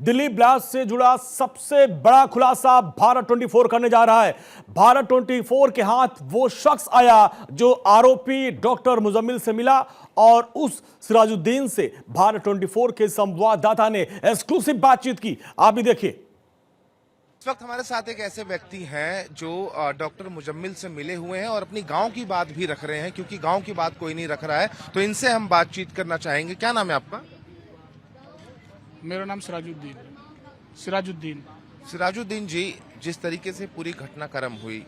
Delhi blast से जुड़ा सबसे बड़ा खुलासा भारत 24 करने जा रहा है। भारत 24 के हाथ वो शख्स आया जो आरोपी डॉक्टर मुजम्मिल से मिला और उस सिराजुद्दीन से भारत 24 के संवाददाता ने एक्सक्लूसिव बातचीत की। आप भी देखिए। इस वक्त हमारे साथ एक ऐसे व्यक्ति हैं जो डॉक्टर मुजम्मिल से मिले हुए हैं और अपनी गांव की बात भी रख रहे हैं, क्योंकि गांव की बात कोई नहीं रख रहा है, तो इनसे हम बातचीत करना चाहेंगे। क्या नाम है आपका? मेरा नाम सिराजुद्दीन जी, जिस तरीके से पूरी घटनाक्रम हुई,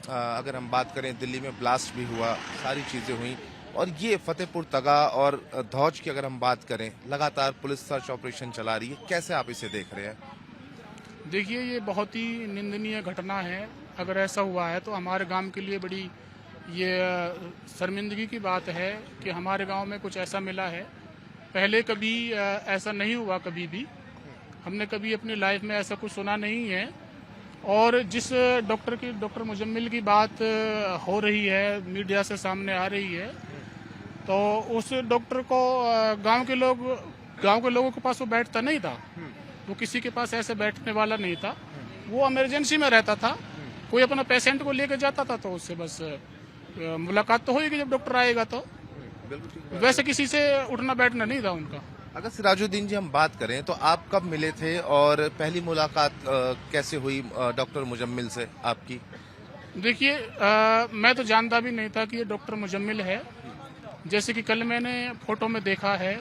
अगर हम बात करें, दिल्ली में ब्लास्ट भी हुआ, सारी चीजें हुई, और ये फतेहपुर तगा और धौज की अगर हम बात करें, लगातार पुलिस सर्च ऑपरेशन चला रही है, कैसे आप इसे देख रहे हैं? देखिए, ये बहुत ही निंदनीय घटना है। अगर ऐसा हुआ है तो हमारे गांव के लिए बड़ी ये शर्मिंदगी की बात है कि हमारे गांव में कुछ ऐसा मिला है। पहले कभी ऐसा नहीं हुआ, कभी भी हमने कभी अपनी लाइफ में ऐसा कुछ सुना नहीं है। और जिस डॉक्टर मुजम्मिल की बात हो रही है, मीडिया से सामने आ रही है, तो उस डॉक्टर को गांव के लोगों के पास वो बैठता नहीं था। वो किसी के पास ऐसे बैठने वाला नहीं था। वो इमरजेंसी में रहता था। कोई अपना पेशेंट को लेकर जाता था तो उससे बस मुलाकात तो होगी जब डॉक्टर आएगा, तो वैसे किसी से उठना बैठना नहीं था उनका। अगर सिराजुद्दीन जी हम बात करें तो आप कब मिले थे और पहली मुलाकात कैसे हुई डॉक्टर मुजम्मिल से आपकी? देखिए, मैं तो जानता भी नहीं था कि ये डॉक्टर मुजम्मिल है। जैसे कि कल मैंने फोटो में देखा है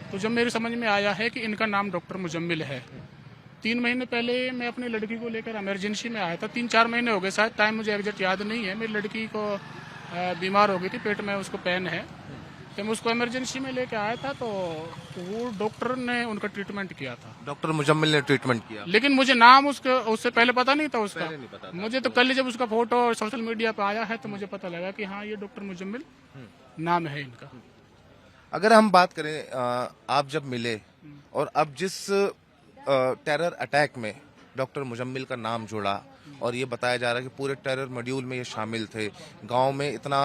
तो जब मेरी समझ में आया है कि इनका नाम डॉक्टर मुजम्मिल है। 3 महीने पहले मैं अपनी लड़की को लेकर इमरजेंसी में आया था। 3-4 महीने हो गए शायद, टाइम मुझे एग्जैक्ट याद नहीं है। मेरी लड़की को बीमार हो गई थी, पेट में उसको पेन है, तो मैं उसको इमरजेंसी में लेकर आया था। तो वो डॉक्टर ने उनका ट्रीटमेंट किया था। डॉक्टर मुजम्मिल ने ट्रीटमेंट किया, लेकिन मुझे नाम उससे पहले पता नहीं था उसका। नहीं पता था। मुझे तो कल जब उसका फोटो सोशल मीडिया पे आया है तो मुझे पता लगा कि हाँ, ये डॉक्टर मुजम्मिल नाम है इनका। अगर हम बात करें, आप जब मिले और अब जिस टेरर अटैक में डॉक्टर मुजम्मिल का नाम जुड़ा और ये बताया जा रहा है कि पूरे टेरर मॉड्यूल में ये शामिल थे, गांव में इतना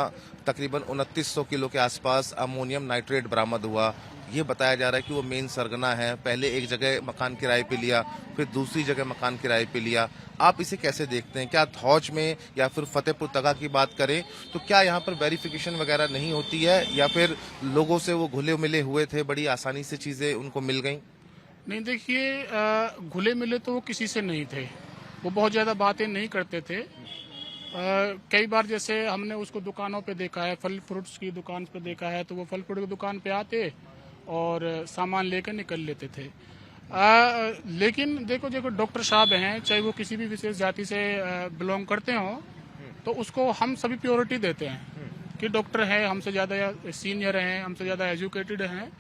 तकरीबन 2900 किलो के आसपास अमोनियम नाइट्रेट बरामद हुआ, ये बताया जा रहा है कि वो मेन सरगना है। पहले एक जगह मकान किराए पे लिया, फिर दूसरी जगह मकान किराए पे लिया। आप इसे कैसे देखते हैं? क्या धौज में या फिर फतेहपुर तगा की बात करें तो क्या यहाँ पर वेरिफिकेशन वगैरह नहीं होती है, या फिर लोगों से वो घुले मिले हुए थे, बड़ी आसानी से चीजें उनको मिल गई? नहीं, देखिए, घुले मिले तो वो किसी से नहीं थे। वो बहुत ज्यादा बातें नहीं करते थे। कई बार जैसे हमने उसको दुकानों पे देखा है, फल फ्रूट्स की दुकान पे देखा है, तो वो फल फ्रूट की दुकान पे आते और सामान लेकर निकल लेते थे। लेकिन देखो डॉक्टर साहब हैं, चाहे वो किसी भी विशेष जाति से बिलोंग करते हो, तो उसको हम सभी प्योरिटी देते हैं कि डॉक्टर है, हमसे ज्यादा सीनियर हैं, हमसे ज्यादा एजुकेटेड हैं।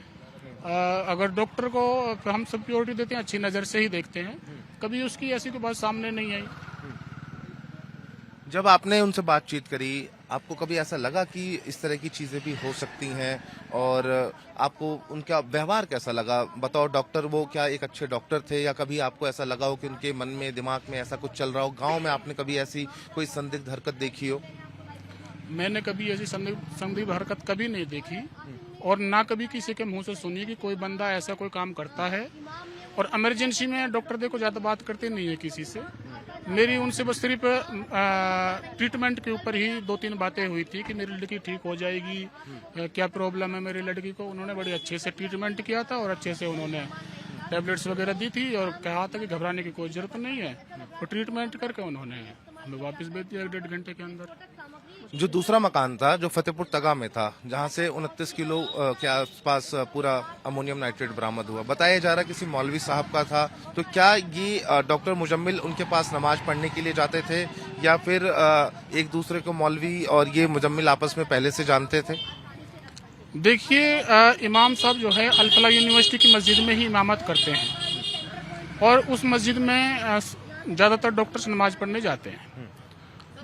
अगर डॉक्टर को हम सब प्योरिटी देते हैं, अच्छी नज़र से ही देखते हैं। कभी उसकी ऐसी कोई बात सामने नहीं आई। जब आपने उनसे बातचीत करी, आपको कभी ऐसा लगा कि इस तरह की चीजें भी हो सकती हैं, और आपको उनका व्यवहार कैसा लगा बतौर डॉक्टर? वो क्या एक अच्छे डॉक्टर थे, या कभी आपको ऐसा लगा हो कि उनके मन में, दिमाग में ऐसा कुछ चल रहा हो? गांव में आपने कभी ऐसी कोई संदिग्ध हरकत देखी हो? मैंने कभी ऐसी संदिग्ध हरकत कभी नहीं देखी, और ना कभी किसी के मुंह से सुनी कि कोई बंदा ऐसा कोई काम करता है। और इमरजेंसी में डॉक्टर देखो ज्यादा बात करते नहीं है किसी से। मेरी उनसे बस सिर्फ ट्रीटमेंट के ऊपर ही 2-3 बातें हुई थी कि मेरी लड़की ठीक हो जाएगी, क्या प्रॉब्लम है मेरी लड़की को। उन्होंने बड़े अच्छे से ट्रीटमेंट किया था और अच्छे से उन्होंने टैबलेट्स वगैरह दी थी और कहा था कि घबराने की कोई जरूरत नहीं है। और ट्रीटमेंट करके उन्होंने हमें वापस भेज दिया 1-1.5 घंटे के अंदर। जो दूसरा मकान था, जो फतेहपुर तगा में था, जहां से 29 किलो के आसपास पूरा अमोनियम नाइट्रेट बरामद हुआ, बताया जा रहा किसी मौलवी साहब का था, तो क्या ये डॉक्टर मुजम्मिल उनके पास नमाज पढ़ने के लिए जाते थे, या फिर एक दूसरे को मौलवी और ये मुजम्मिल आपस में पहले से जानते थे? देखिए, इमाम साहब जो है अल-फला यूनिवर्सिटी की मस्जिद में ही इमामत करते हैं, और उस मस्जिद में ज़्यादातर डॉक्टर्स नमाज पढ़ने जाते हैं।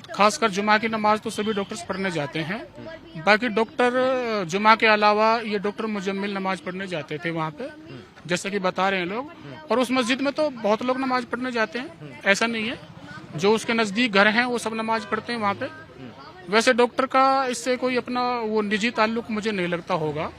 खासकर जुमा की नमाज तो सभी डॉक्टर्स पढ़ने जाते हैं। बाकी डॉक्टर जुमा के अलावा ये डॉक्टर मुजम्मिल नमाज पढ़ने जाते थे वहाँ पे, जैसे कि बता रहे हैं लोग। और उस मस्जिद में तो बहुत लोग नमाज पढ़ने जाते हैं, ऐसा नहीं है। जो उसके नज़दीक घर हैं वो सब नमाज पढ़ते हैं वहाँ पे। वैसे डॉक्टर का इससे कोई अपना वो निजी ताल्लुक मुझे नहीं लगता होगा।